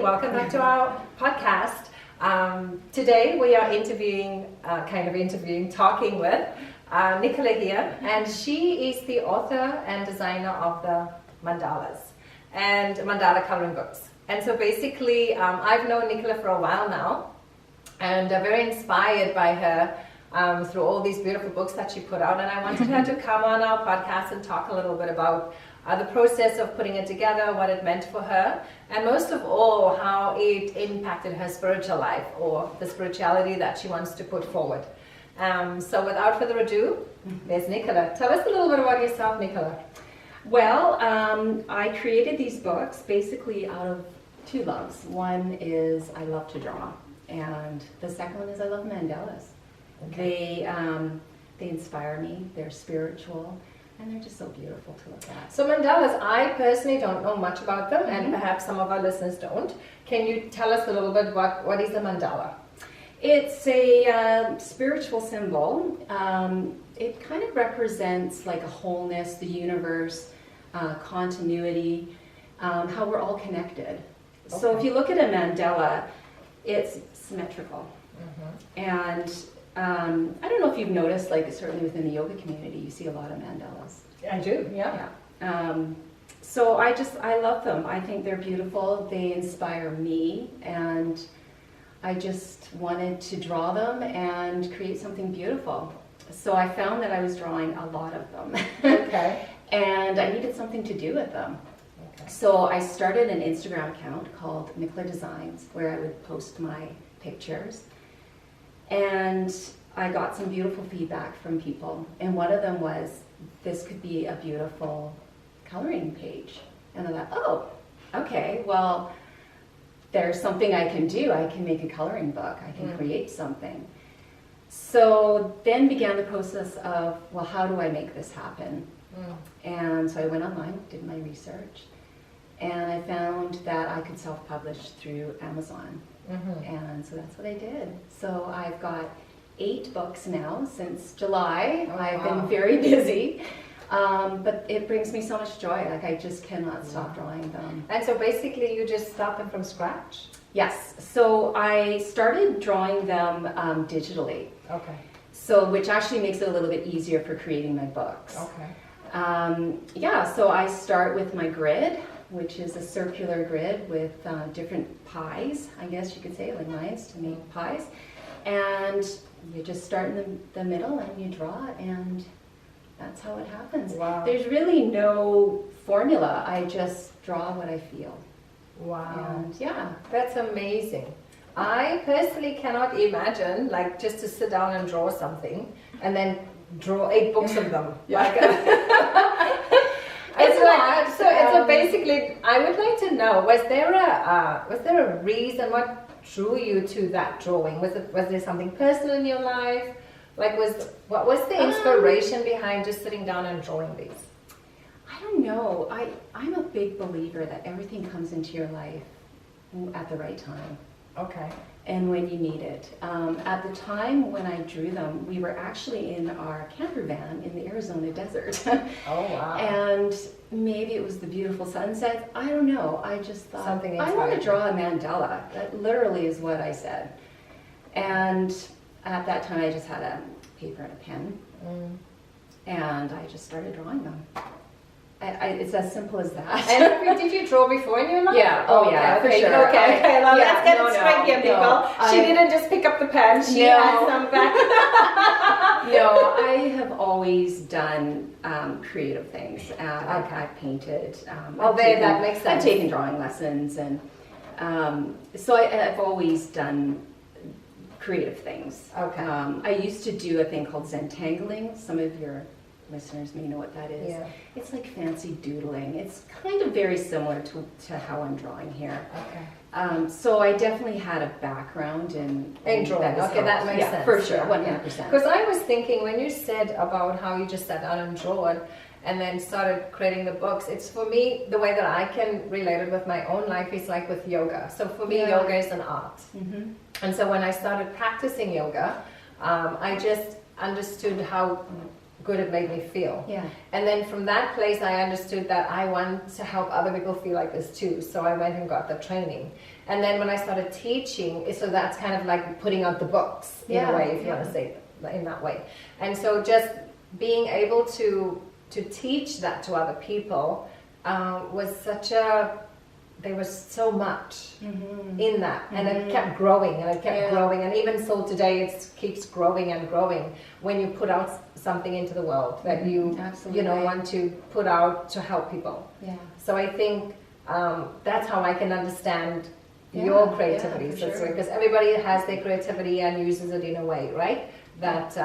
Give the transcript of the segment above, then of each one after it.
welcome back to our podcast. Today we are talking with Nicola here, and she is the author and designer of the Mandalas and mandala coloring books. And so basically, I've known Nicola for a while now, and very inspired by her through all these beautiful books that she put out. And I wanted her to come on our podcast and talk a little bit about the process of putting it together, what it meant for her, and most of all, how it impacted her spiritual life or the spirituality that she wants to put forward. So without further ado, there's Nicola. Tell us a little bit about yourself, Nicola. Well, I created these books basically out of two loves. One is I love to draw, and the second one is I love mandalas. Okay. They inspire me, they're spiritual, and they're just so beautiful to look at. So mandalas, I personally don't know much about them, and perhaps some of our listeners don't. Can you tell us a little bit what is a mandala? It's a spiritual symbol. It kind of represents like a wholeness, the universe, continuity, how we're all connected. Okay. So if you look at a mandala, it's symmetrical. And I don't know if you've noticed, like certainly within the yoga community, you see a lot of mandalas. I do, yeah. So I love them. I think they're beautiful. They inspire me, and I just wanted to draw them and create something beautiful. So I found that I was drawing a lot of them. Okay. And I needed something to do with them. Okay. So I started an Instagram account called Nicola Designs, where I would post my pictures. And I got some beautiful feedback from people. And one of them was, this could be a beautiful coloring page. And I thought, oh, okay, well, there's something I can do. I can make a coloring book. I can create something. So then began the process of, well, how do I make this happen? And so I went online, did my research, and I found that I could self-publish through Amazon. And so that's what I did. So I've got 8 books now since July. I've been very busy. But it brings me so much joy. Like, I just cannot stop drawing them. And so basically you just start them from scratch? Yes. So I started drawing them digitally. Okay. So, which actually makes it a little bit easier for creating my books. Okay. So I start with my grid, which is a circular grid with different pies, I guess you could say, like lines to make pies. And you just start in the middle and you draw, and that's how it happens. Wow. There's really no formula. I just draw what I feel. Wow. And yeah. That's amazing. I personally cannot imagine, like, just to sit down and draw something and then draw 8 books of them. So basically, I would like to know, was there a reason what drew you to that drawing? Was there something personal in your life? Like, what was the inspiration behind just sitting down and drawing these? I don't know. I'm a big believer that everything comes into your life at the right time. Okay. And when you need it. At the time when I drew them, we were actually in our camper van in the Arizona desert. Oh, wow. And maybe it was the beautiful sunset. I don't know. I just thought, something I want to draw a mandala. That literally is what I said. And at that time, I just had a paper and a pen. And I just started drawing them. It's as simple as that. And did you draw before in your life? Yeah, yeah, for sure. Okay, well, let's get it straight here, people. She didn't just pick up the pen, she had some back. No, I have always done creative things. I've painted. That makes sense. I've taken drawing lessons, and so I've always done creative things. Okay. I used to do a thing called Zentangling. Some of your listeners may know what that is. Yeah. It's like fancy doodling. It's kind of very similar to how I'm drawing here. Okay. So I definitely had a background in drawing. Okay, that makes sense. For sure, 100%. Because I was thinking, when you said about how you just sat down and drawn and then started creating the books, it's, for me, the way that I can relate it with my own life is like with yoga. So for me, yoga is an art. And so when I started practicing yoga, I just understood how good it made me feel. Yeah. And then from that place, I understood that I want to help other people feel like this too. So I went and got the training. And then when I started teaching, so that's kind of like putting out the books in a way, if you want to say it in that way. And so just being able to teach that to other people was such a, there was so much in that, and it kept growing and it kept growing, and even so today it keeps growing and growing when you put out something into the world that you want to put out to help people. So I think that's how I can understand your creativity, because everybody has their creativity and uses it in a way, right, that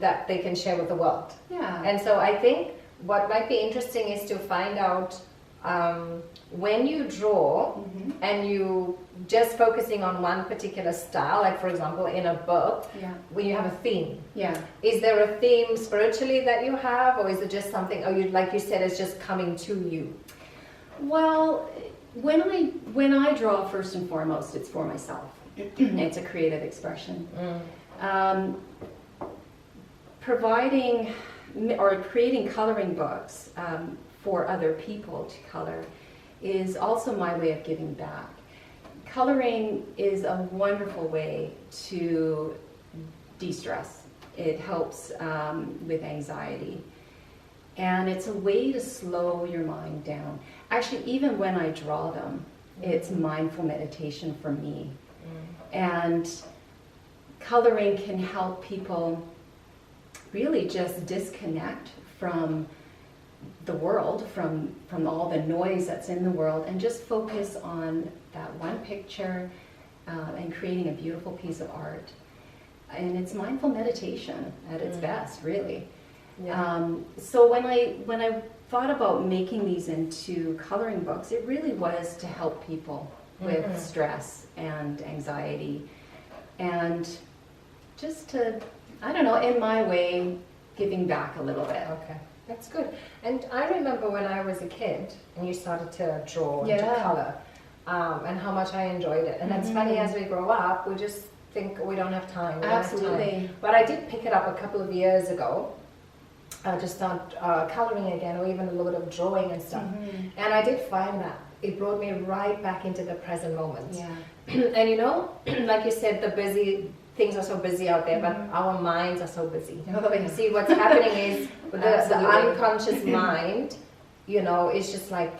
that they can share with the world. And so I think what might be interesting is to find out when you draw and you just focusing on one particular style, like for example in a book, when you have a theme, is there a theme spiritually that you have, or is it just something, or you, like you said, it's just coming to you? Well, when I draw, first and foremost, it's for myself. It's a creative expression. Providing or creating coloring books for other people to color is also my way of giving back. Coloring is a wonderful way to de-stress. It helps with anxiety. And it's a way to slow your mind down. Actually, even when I draw them, it's mindful meditation for me. And coloring can help people really just disconnect from the world, from all the noise that's in the world, and just focus on that one picture and creating a beautiful piece of art. And it's mindful meditation at its best, really. So when I thought about making these into coloring books, it really was to help people with stress and anxiety, and just to, I don't know, in my way, giving back a little bit. Okay, that's good. And I remember when I was a kid and you started to draw and to color, and how much I enjoyed it. And it's funny, as we grow up, we just think we don't have time. Absolutely. But I did pick it up a couple of years ago. To start coloring again, or even a little bit of drawing and stuff. And I did find that it brought me right back into the present moment. And you know, like you said, things are so busy out there, but our minds are so busy. See, what's happening is the unconscious mind, you know, is just like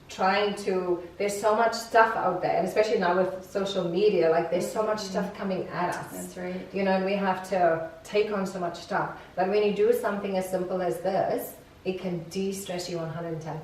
trying to, there's so much stuff out there, and especially now with social media, like there's so much stuff coming at us. That's right. You know, and we have to take on so much stuff. But when you do something as simple as this, it can de-stress you 110%.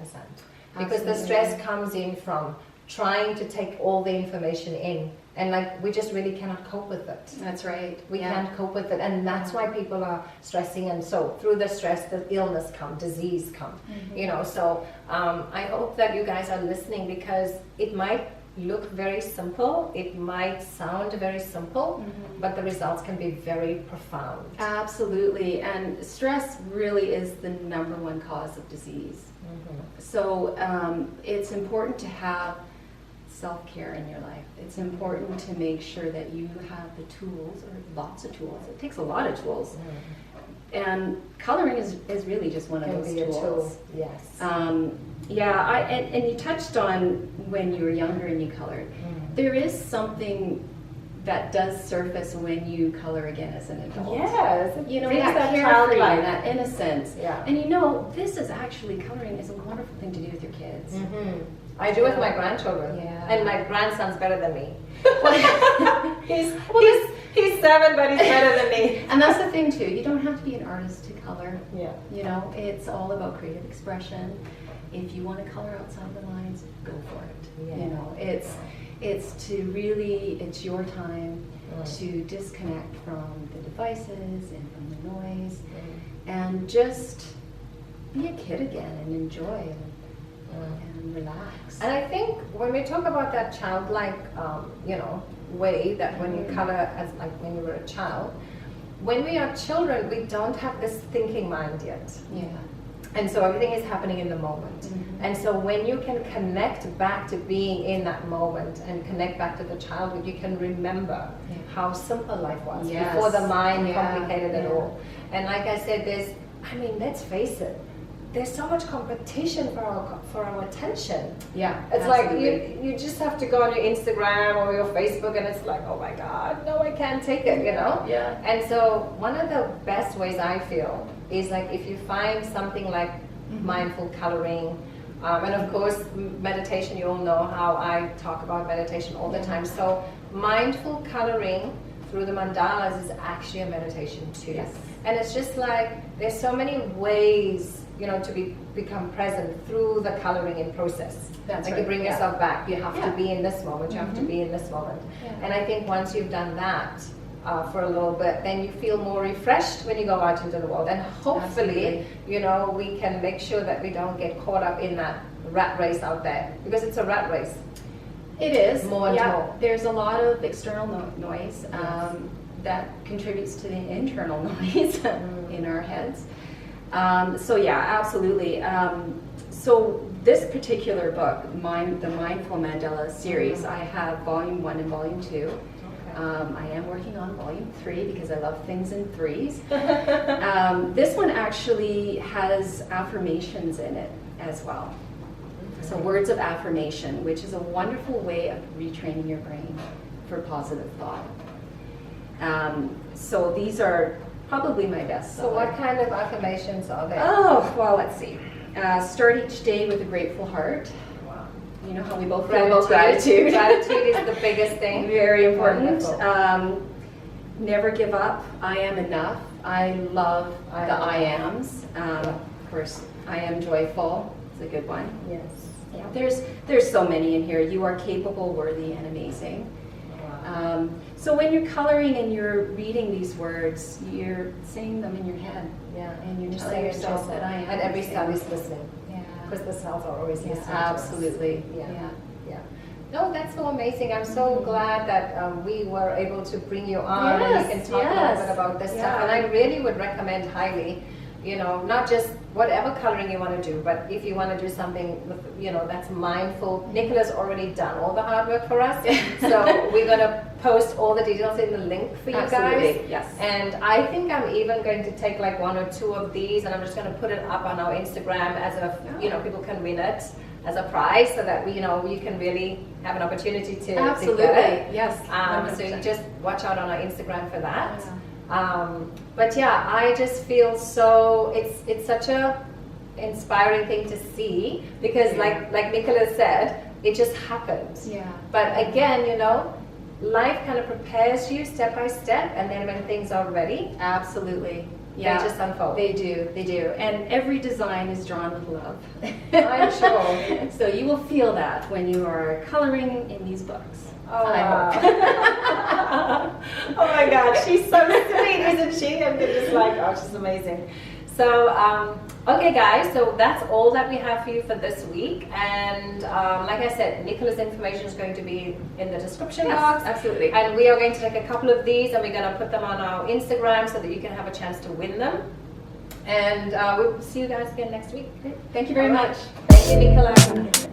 Because the stress comes in from trying to take all the information in, and like we just really cannot cope with it. That's right. We can't cope with it, and that's why people are stressing. And so through the stress, the illness come, disease come. You know, so I hope that you guys are listening, because it might look very simple, it might sound very simple, but the results can be very profound. Absolutely. And stress really is the #1 cause of disease. So it's important to have self-care in your life. It's important to make sure that you have the tools, or lots of tools. It takes a lot of tools. And coloring is really just one of those tools. Yes. And you touched on when you were younger and you colored. There is something that does surface when you color again as an adult. Yes. You know, that carefree, that innocence. Yeah. And you know, this is actually, coloring is a wonderful thing to do with your kids. I do with my grandchildren. And my grandson's better than me. He's 7, but he's better than me. And that's the thing too. You don't have to be an artist to color. You know, it's all about creative expression. If you want to color outside the lines, go for it. You know, it's to really, it's your time to disconnect from the devices and from the noise, and just be a kid again and enjoy and relax. And I think when we talk about that childlike, you know, way that when you color as like when you were a child, when we are children, we don't have this thinking mind yet. And so everything is happening in the moment. And so when you can connect back to being in that moment and connect back to the childhood, you can remember how simple life was before the mind complicated it all. And like I said, let's face it, there's so much competition for our attention. Yeah, it's absolutely. like you just have to go on your Instagram or your Facebook, and it's like, oh my God, no, I can't take it, you know? Yeah. And so one of the best ways I feel is like if you find something like mindful coloring, and of course meditation, you all know how I talk about meditation all the time. So mindful coloring through the mandalas is actually a meditation too. Yes. And it's just like there's so many ways, you know, to become present through the coloring in process. That's like right. you bring yourself back. You have to Yeah. be in this moment. You have to be in this moment. Yeah. And I think once you've done that for a little bit, then you feel more refreshed when you go out into the world. And hopefully, Absolutely. you know, we can make sure that we don't get caught up in that rat race out there, because it's a rat race. It is. More and more. There's a lot of external noise that contributes to the internal noise in our heads. So yeah, absolutely. So this particular book, the Mindful Mandala series, I have volume 1 and volume 2. I am working on volume 3 because I love things in threes. This one actually has affirmations in it as well. So words of affirmation, which is a wonderful way of retraining your brain for positive thought. So these are probably my best. So what kind of affirmations are there? Oh, well, let's see. Start each day with a grateful heart. Wow. You know how we both feel about gratitude. Gratitude is the biggest thing. Very important. Wonderful. Never give up. I am enough. I love the I ams. Of course, I am joyful. It's a good one. Yes. Yeah. There's so many in here. You are capable, worthy, and amazing. Wow. So when you're coloring and you're reading these words, you're saying them in your head. Yeah. And you're Just telling saying yourself that I am. And every cellular's listening. Yeah. Because the cells are always listening. Absolutely. To us. Yeah. Yeah. No, that's so amazing. I'm so glad that we were able to bring you on and you can talk a little bit about this stuff. And I really would recommend highly, you know, not just whatever coloring you want to do, but if you want to do something with, you know, that's mindful. Nicola's already done all the hard work for us. So we're going to post all the details in the link for you Absolutely. guys. Yes. And I think I'm even going to take like 1 or 2 of these and I'm just going to put it up on our Instagram as a, you know, people can win it as a prize so that we, you know, you can really have an opportunity to Absolutely. get it. Yes. So you just watch out on our Instagram for that. Yeah. But yeah, I just feel so, it's such a inspiring thing to see because like Nicola said, it just happens. Yeah. But again, you know, life kind of prepares you step by step, and then when things are ready, Absolutely. they just unfold. They do. And every design is drawn with love. I'm sure. So you will feel that when you are coloring in these books. Oh, I wow. Oh my God, she's so sweet, isn't she? I'm just like, oh, she's amazing. So, okay guys, so that's all that we have for you for this week. And like I said, Nicola's information is going to be in the description box. Absolutely. And we are going to take a couple of these and we're going to put them on our Instagram so that you can have a chance to win them. And we'll see you guys again next week. Thank you very much. Thank you, Nicola.